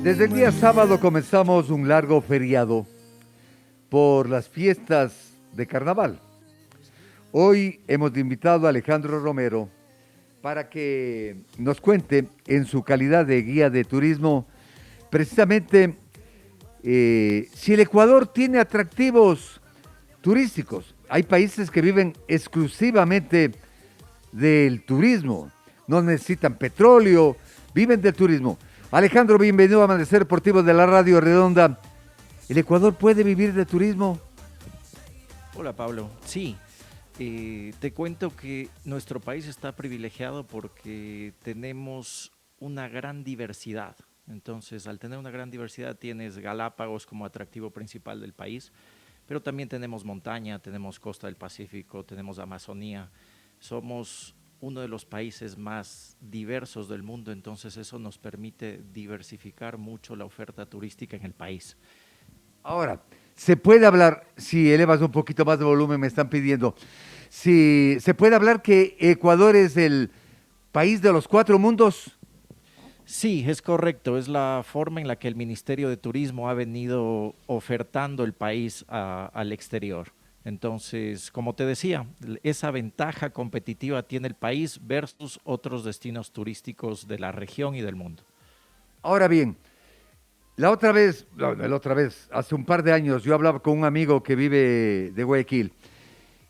Desde el día sábado comenzamos un largo feriado por las fiestas de carnaval. Hoy hemos invitado a Alejandro Romero para que nos cuente en su calidad de guía de turismo precisamente si el Ecuador tiene atractivos turísticos. Hay países que viven exclusivamente del turismo, no necesitan petróleo, viven del turismo. Alejandro, bienvenido a Amanecer Deportivo de la Radio Redonda. ¿El Ecuador puede vivir de turismo? Hola Pablo, sí, te cuento que nuestro país está privilegiado porque tenemos una gran diversidad. Entonces, al tener una gran diversidad, tienes Galápagos como atractivo principal del país, pero también tenemos montaña, tenemos costa del Pacífico, tenemos Amazonía. Somos uno de los países más diversos del mundo, entonces eso nos permite diversificar mucho la oferta turística en el país. Ahora, se puede hablar, si elevas un poquito más de volumen, me están pidiendo, si se puede hablar que Ecuador es el país de los cuatro mundos. Sí, es correcto, es la forma en la que el Ministerio de Turismo ha venido ofertando el país al exterior. Entonces, como te decía, esa ventaja competitiva tiene el país versus otros destinos turísticos de la región y del mundo. Ahora bien, la otra vez, hace un par de años, yo hablaba con un amigo que vive de Guayaquil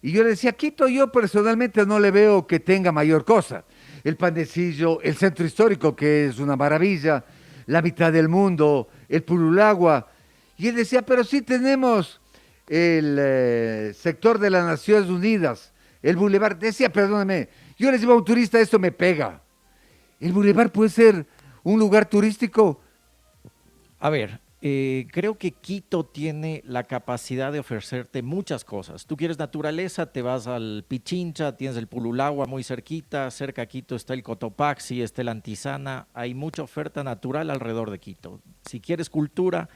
y yo le decía, Quito yo personalmente no le veo que tenga mayor cosa. El panecillo, el centro histórico, que es una maravilla, la mitad del mundo, el Purulagua. Y él decía, pero sí tenemos el sector de las Naciones Unidas, el Boulevard. Decía, perdóname, yo les digo a un turista, esto me pega. ¿El Boulevard puede ser un lugar turístico? A ver, creo que Quito tiene la capacidad de ofrecerte muchas cosas. Tú quieres naturaleza, te vas al Pichincha, tienes el Pululagua muy cerquita, cerca a Quito está el Cotopaxi, está el Antizana, hay mucha oferta natural alrededor de Quito. Si quieres cultura,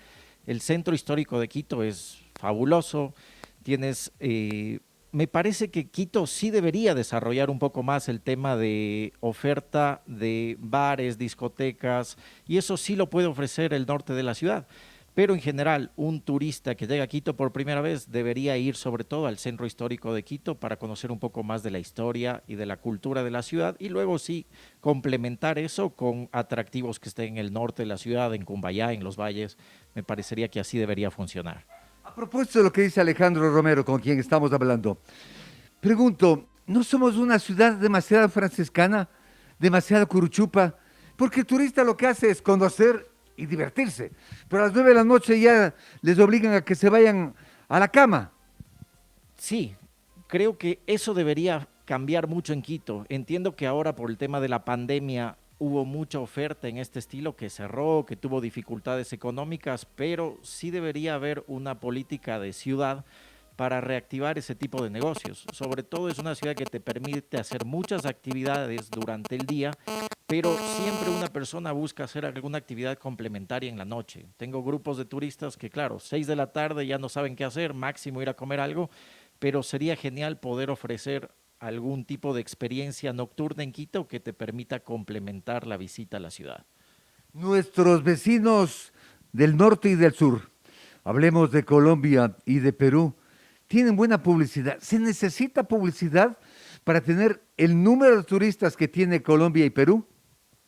el centro histórico de Quito es fabuloso, tienes me parece que Quito sí debería desarrollar un poco más el tema de oferta de bares, discotecas, y eso sí lo puede ofrecer el norte de la ciudad. Pero en general, un turista que llega a Quito por primera vez debería ir sobre todo al centro histórico de Quito para conocer un poco más de la historia y de la cultura de la ciudad y luego sí complementar eso con atractivos que estén en el norte de la ciudad, en Cumbayá, en los valles. Me parecería que así debería funcionar. A propósito de lo que dice Alejandro Romero, con quien estamos hablando, pregunto, ¿no somos una ciudad demasiado franciscana, demasiado curuchupa? Porque el turista lo que hace es conocer y divertirse, pero a las 9 de la noche ya les obligan a que se vayan a la cama. Sí, creo que eso debería cambiar mucho en Quito. Entiendo que ahora por el tema de la pandemia hubo mucha oferta en este estilo que cerró, que tuvo dificultades económicas, pero sí debería haber una política de ciudad para reactivar ese tipo de negocios. Sobre todo es una ciudad que te permite hacer muchas actividades durante el día, pero siempre una persona busca hacer alguna actividad complementaria en la noche. Tengo grupos de turistas que, claro, 6 de la tarde ya no saben qué hacer, máximo ir a comer algo, pero sería genial poder ofrecer algún tipo de experiencia nocturna en Quito que te permita complementar la visita a la ciudad. Nuestros vecinos del norte y del sur, hablemos de Colombia y de Perú, tienen buena publicidad. ¿Se necesita publicidad para tener el número de turistas que tiene Colombia y Perú?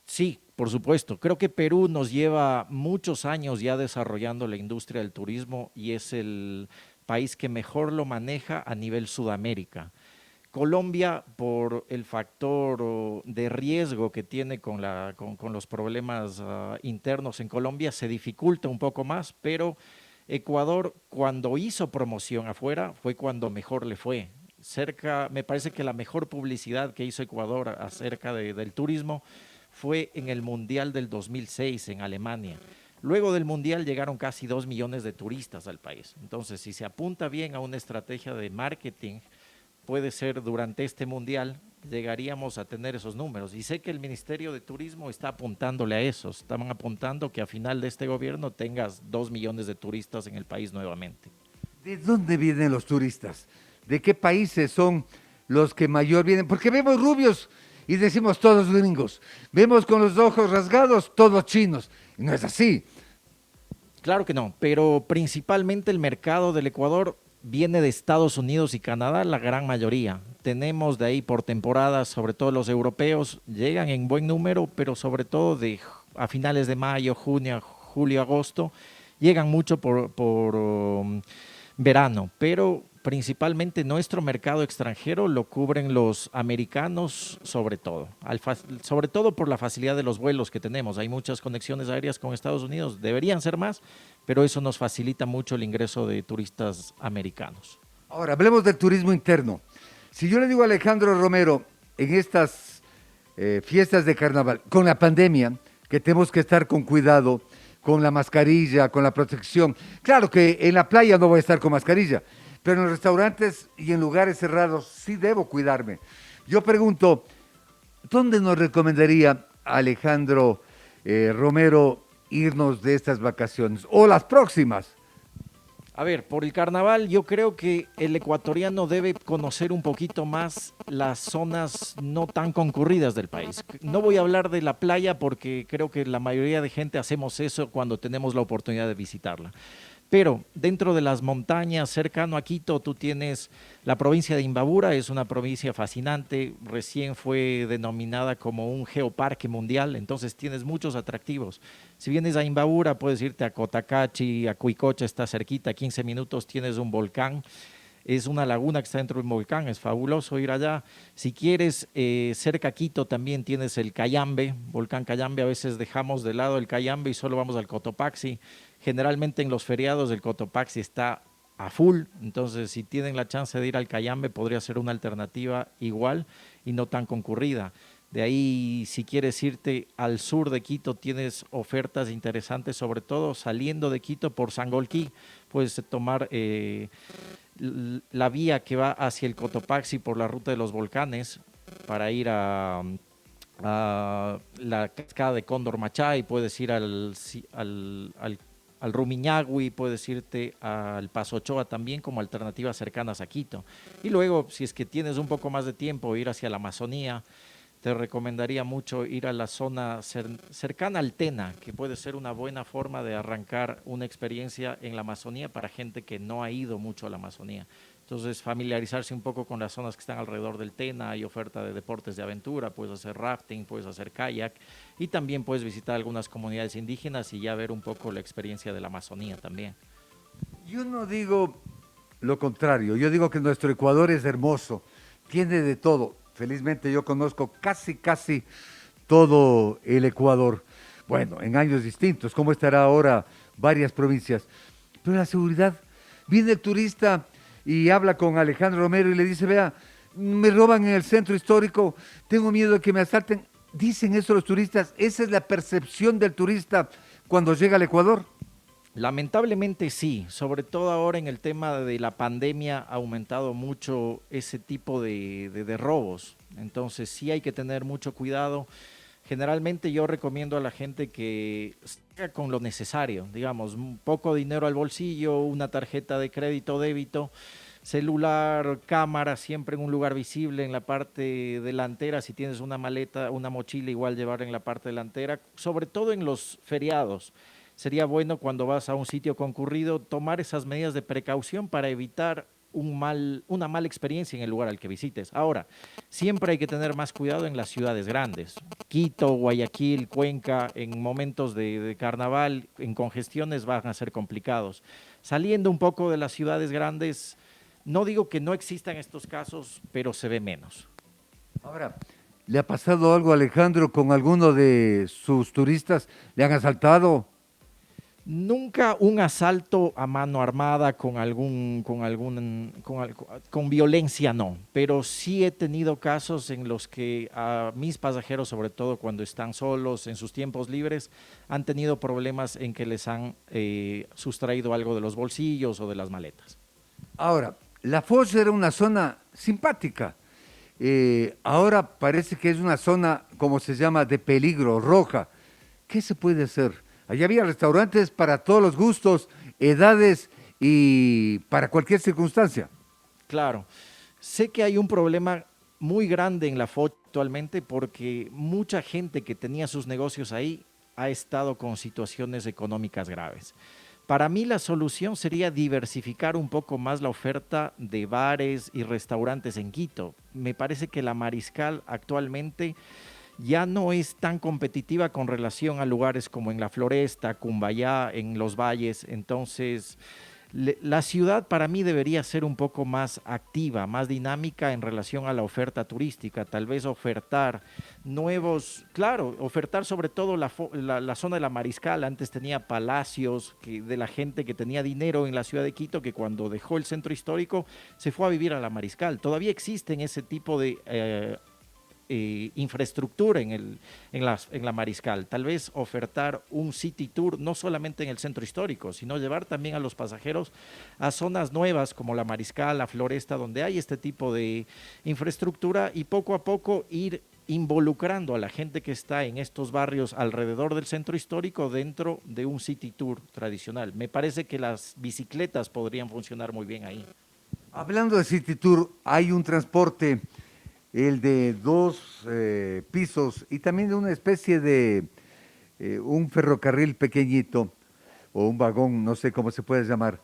Sí, por supuesto. Creo que Perú nos lleva muchos años ya desarrollando la industria del turismo y es el país que mejor lo maneja a nivel Sudamérica. Colombia, por el factor de riesgo que tiene con los problemas internos en Colombia, se dificulta un poco más, pero Ecuador, cuando hizo promoción afuera, fue cuando mejor le fue. Cerca, me parece que la mejor publicidad que hizo Ecuador acerca del turismo fue en el Mundial del 2006 en Alemania. Luego del Mundial llegaron casi 2 millones de turistas al país. Entonces, si se apunta bien a una estrategia de marketing, puede ser durante este mundial llegaríamos a tener esos números. Y sé que el Ministerio de Turismo está apuntándole a eso. Estaban apuntando que a final de este gobierno tengas 2 millones de turistas en el país nuevamente. ¿De dónde vienen los turistas? ¿De qué países son los que mayor vienen? Porque vemos rubios y decimos todos gringos. Vemos con los ojos rasgados todos chinos. Y no es así. Claro que no, pero principalmente el mercado del Ecuador viene de Estados Unidos y Canadá, la gran mayoría. Tenemos de ahí por temporadas, sobre todo los europeos, llegan en buen número, pero sobre todo a finales de mayo, junio, julio, agosto, llegan mucho por verano, pero principalmente nuestro mercado extranjero lo cubren los americanos sobre todo, sobre todo por la facilidad de los vuelos que tenemos. Hay muchas conexiones aéreas con Estados Unidos, deberían ser más, pero eso nos facilita mucho el ingreso de turistas americanos. Ahora, hablemos del turismo interno. Si yo le digo a Alejandro Romero, en estas fiestas de carnaval, con la pandemia, que tenemos que estar con cuidado, con la mascarilla, con la protección. Claro que en la playa no voy a estar con mascarilla, pero en restaurantes y en lugares cerrados sí debo cuidarme. Yo pregunto, ¿dónde nos recomendaría Alejandro Romero irnos de estas vacaciones o las próximas? A ver, por el carnaval yo creo que el ecuatoriano debe conocer un poquito más las zonas no tan concurridas del país. No voy a hablar de la playa porque creo que la mayoría de gente hacemos eso cuando tenemos la oportunidad de visitarla. Pero dentro de las montañas, cercano a Quito, tú tienes la provincia de Imbabura, es una provincia fascinante, recién fue denominada como un geoparque mundial, entonces tienes muchos atractivos. Si vienes a Imbabura, puedes irte a Cotacachi, a Cuicocha, está cerquita, 15 minutos tienes un volcán. Es una laguna que está dentro de un volcán, es fabuloso ir allá. Si quieres, cerca a Quito también tienes el Cayambe, volcán Cayambe, a veces dejamos de lado el Cayambe y solo vamos al Cotopaxi. Generalmente en los feriados el Cotopaxi está a full, entonces si tienen la chance de ir al Cayambe podría ser una alternativa igual y no tan concurrida. De ahí, si quieres irte al sur de Quito, tienes ofertas interesantes, sobre todo saliendo de Quito por Sangolquí, puedes tomar la vía que va hacia el Cotopaxi por la ruta de los volcanes para ir a la cascada de Cóndor Machay, puedes ir al Rumiñahui, puedes irte al Paso Ochoa también como alternativas cercanas a Quito. Y luego, si es que tienes un poco más de tiempo, ir hacia la Amazonía, te recomendaría mucho ir a la zona cercana al Tena, que puede ser una buena forma de arrancar una experiencia en la Amazonía para gente que no ha ido mucho a la Amazonía. Entonces, familiarizarse un poco con las zonas que están alrededor del Tena, hay oferta de deportes de aventura, puedes hacer rafting, puedes hacer kayak y también puedes visitar algunas comunidades indígenas y ya ver un poco la experiencia de la Amazonía también. Yo no digo lo contrario, yo digo que nuestro Ecuador es hermoso, tiene de todo. Felizmente yo conozco casi todo el Ecuador. Bueno, en años distintos, ¿cómo estará ahora varias provincias? Pero la seguridad, viene el turista y habla con Alejandro Romero y le dice, vea, me roban en el centro histórico, tengo miedo de que me asalten. Dicen eso los turistas, esa es la percepción del turista cuando llega al Ecuador. Lamentablemente sí, sobre todo ahora en el tema de la pandemia ha aumentado mucho ese tipo de robos, entonces sí hay que tener mucho cuidado. Generalmente yo recomiendo a la gente que salga con lo necesario, digamos, un poco de dinero al bolsillo, una tarjeta de crédito o débito, celular, cámara, siempre en un lugar visible en la parte delantera, si tienes una maleta, una mochila, igual llevar en la parte delantera, sobre todo en los feriados. Sería bueno cuando vas a un sitio concurrido tomar esas medidas de precaución para evitar una mala experiencia en el lugar al que visites. Ahora, siempre hay que tener más cuidado en las ciudades grandes. Quito, Guayaquil, Cuenca, en momentos de carnaval, en congestiones van a ser complicados. Saliendo un poco de las ciudades grandes, no digo que no existan estos casos, pero se ve menos. Ahora, ¿le ha pasado algo, Alejandro, con alguno de sus turistas? ¿Le han asaltado? Nunca un asalto a mano armada con violencia, no, pero sí he tenido casos en los que a mis pasajeros, sobre todo cuando están solos en sus tiempos libres, han tenido problemas en que les han sustraído algo de los bolsillos o de las maletas. Ahora, la Foz era una zona simpática. Ahora parece que es una zona, como se llama, de peligro, roja. ¿Qué se puede hacer? Allí había restaurantes para todos los gustos, edades y para cualquier circunstancia. Claro, sé que hay un problema muy grande en la Foch actualmente porque mucha gente que tenía sus negocios ahí ha estado con situaciones económicas graves. Para mí la solución sería diversificar un poco más la oferta de bares y restaurantes en Quito. Me parece que la Mariscal actualmente ya no es tan competitiva con relación a lugares como en La Floresta, Cumbayá, en los valles. Entonces, la ciudad para mí debería ser un poco más activa, más dinámica en relación a la oferta turística, tal vez ofertar nuevos, claro, ofertar sobre todo la zona de la Mariscal. Antes tenía palacios de la gente que tenía dinero en la ciudad de Quito, que cuando dejó el centro histórico se fue a vivir a la Mariscal. Todavía existen ese tipo de infraestructura en la Mariscal. Tal vez ofertar un city tour no solamente en el centro histórico, sino llevar también a los pasajeros a zonas nuevas como la Mariscal, la Floresta, donde hay este tipo de infraestructura, y poco a poco ir involucrando a la gente que está en estos barrios alrededor del centro histórico dentro de un city tour tradicional. Me parece que las bicicletas podrían funcionar muy bien ahí. Hablando de City Tour, hay un transporte, el de dos pisos y también de una especie de un ferrocarril pequeñito o un vagón, no sé cómo se puede llamar.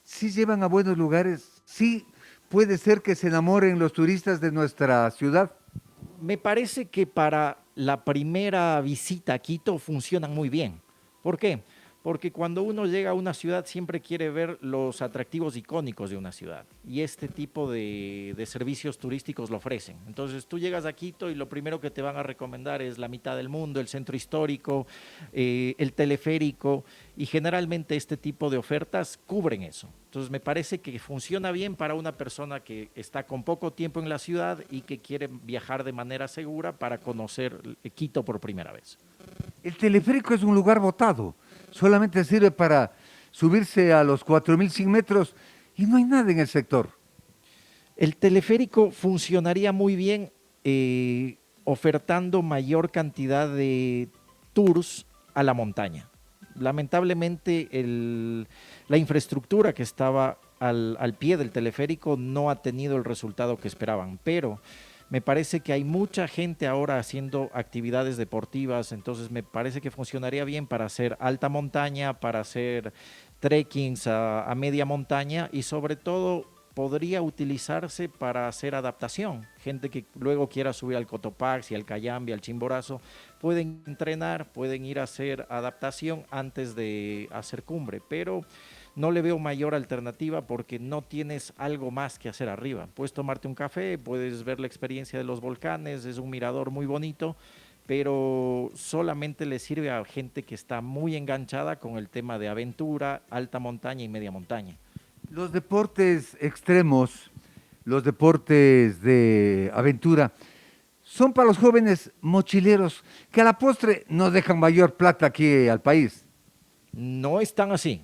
Sí llevan a buenos lugares, sí puede ser que se enamoren los turistas de nuestra ciudad. Me parece que para la primera visita a Quito funcionan muy bien. ¿Por qué? Porque cuando uno llega a una ciudad siempre quiere ver los atractivos icónicos de una ciudad, y este tipo de servicios turísticos lo ofrecen. Entonces tú llegas a Quito y lo primero que te van a recomendar es la mitad del mundo, el centro histórico, el teleférico, y generalmente este tipo de ofertas cubren eso. Entonces me parece que funciona bien para una persona que está con poco tiempo en la ciudad y que quiere viajar de manera segura para conocer Quito por primera vez. El teleférico es un lugar botado, solamente sirve para subirse a los 4.100 metros y no hay nada en el sector. El teleférico funcionaría muy bien ofertando mayor cantidad de tours a la montaña. Lamentablemente la infraestructura que estaba al pie del teleférico no ha tenido el resultado que esperaban, pero me parece que hay mucha gente ahora haciendo actividades deportivas. Entonces me parece que funcionaría bien para hacer alta montaña, para hacer trekkings a media montaña, y sobre todo podría utilizarse para hacer adaptación. Gente que luego quiera subir al Cotopaxi, al Cayambe, al Chimborazo, pueden entrenar, pueden ir a hacer adaptación antes de hacer cumbre, pero no le veo mayor alternativa porque no tienes algo más que hacer arriba. Puedes tomarte un café, puedes ver la experiencia de los volcanes, es un mirador muy bonito, pero solamente le sirve a gente que está muy enganchada con el tema de aventura, alta montaña y media montaña. Los deportes extremos, los deportes de aventura, son para los jóvenes mochileros que a la postre nos dejan mayor plata aquí al país. No es tan así.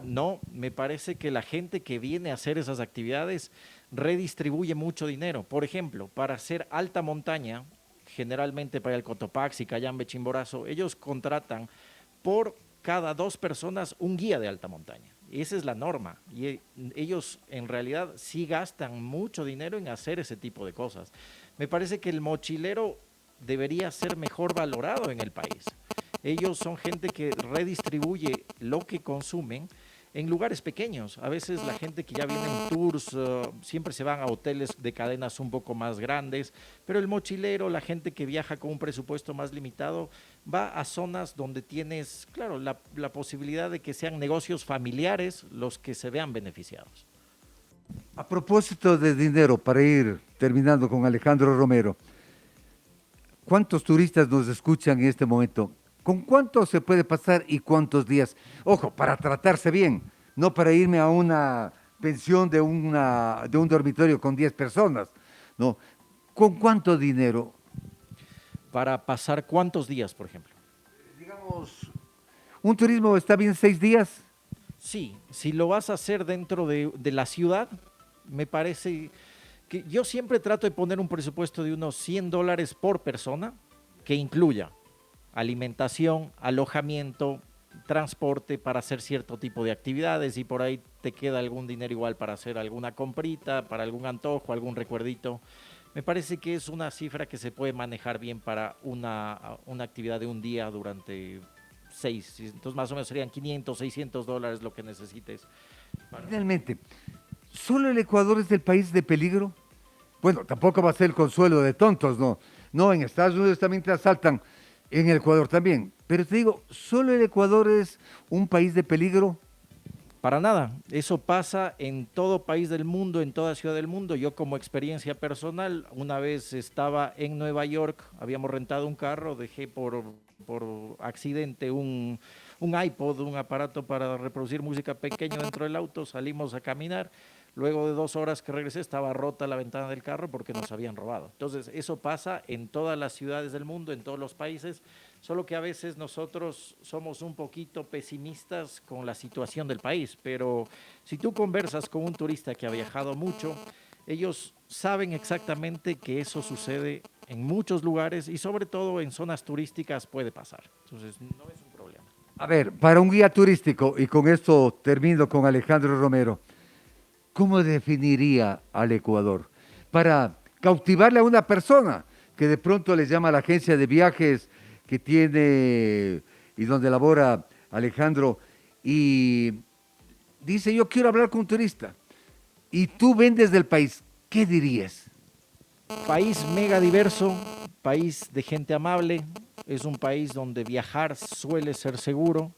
No, me parece que la gente que viene a hacer esas actividades redistribuye mucho dinero. Por ejemplo, para hacer alta montaña, generalmente para el Cotopaxi, Cayambe, Chimborazo, ellos contratan por cada 2 personas un guía de alta montaña. Esa es la norma. Y ellos en realidad sí gastan mucho dinero en hacer ese tipo de cosas. Me parece que el mochilero debería ser mejor valorado en el país. Ellos son gente que redistribuye lo que consumen en lugares pequeños. A veces la gente que ya viene en tours siempre se van a hoteles de cadenas un poco más grandes, pero el mochilero, la gente que viaja con un presupuesto más limitado, va a zonas donde tienes, claro, la posibilidad de que sean negocios familiares los que se vean beneficiados. A propósito de dinero, para ir terminando con Alejandro Romero, ¿cuántos turistas nos escuchan en este momento? ¿Con cuánto se puede pasar y cuántos días? Ojo, para tratarse bien, no para irme a una pensión de un dormitorio con 10 personas, no. ¿Con cuánto dinero? ¿Para pasar cuántos días, por ejemplo? Digamos, un turismo está bien 6 días. Sí, si lo vas a hacer dentro de la ciudad, me parece que yo siempre trato de poner un presupuesto de unos $100 por persona que incluya alimentación, alojamiento, transporte para hacer cierto tipo de actividades, y por ahí te queda algún dinero igual para hacer alguna comprita, para algún antojo, algún recuerdito. Me parece que es una cifra que se puede manejar bien para una actividad de un día durante 6. Entonces más o menos serían $500, $600 lo que necesites. Finalmente, ¿solo el Ecuador es el país de peligro? Bueno, tampoco va a ser el consuelo de tontos, ¿no? No, en Estados Unidos también te asaltan, en el Ecuador también. Pero te digo, ¿solo el Ecuador es un país de peligro? Para nada, eso pasa en todo país del mundo, en toda ciudad del mundo. Yo como experiencia personal, una vez estaba en Nueva York, habíamos rentado un carro, dejé por accidente un iPod, un aparato para reproducir música pequeño dentro del auto, salimos a caminar. Luego de 2 horas que regresé estaba rota la ventana del carro porque nos habían robado. Entonces eso pasa en todas las ciudades del mundo, en todos los países, solo que a veces nosotros somos un poquito pesimistas con la situación del país, pero si tú conversas con un turista que ha viajado mucho, ellos saben exactamente que eso sucede en muchos lugares y sobre todo en zonas turísticas puede pasar. Entonces no es un problema. A ver, para un guía turístico, y con esto termino con Alejandro Romero, ¿cómo definiría al Ecuador? Para cautivarle a una persona que de pronto le llama a la agencia de viajes que tiene y donde labora Alejandro y dice, yo quiero hablar con un turista, y tú vendes del país, ¿qué dirías? País mega diverso, país de gente amable, es un país donde viajar suele ser seguro.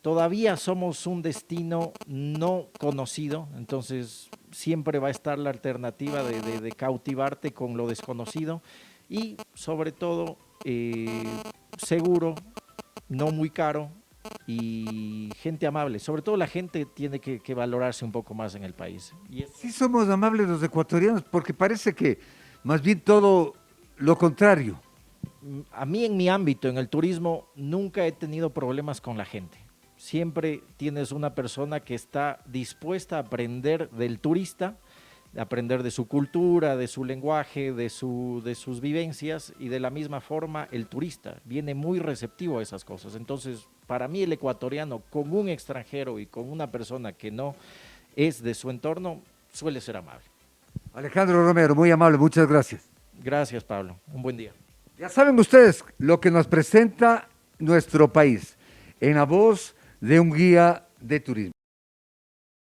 Todavía somos un destino no conocido, entonces siempre va a estar la alternativa de cautivarte con lo desconocido y sobre todo seguro, no muy caro y gente amable. Sobre todo la gente tiene que valorarse un poco más en el país. Sí somos amables los ecuatorianos, porque parece que más bien todo lo contrario. A mí en mi ámbito, en el turismo, nunca he tenido problemas con la gente. Siempre tienes una persona que está dispuesta a aprender del turista, a aprender de su cultura, de su lenguaje, de sus vivencias, y de la misma forma el turista viene muy receptivo a esas cosas. Entonces, para mí el ecuatoriano con un extranjero y con una persona que no es de su entorno suele ser amable. Alejandro Romero, muy amable, muchas gracias. Gracias, Pablo. Un buen día. Ya saben ustedes lo que nos presenta nuestro país en la voz de un guía de turismo.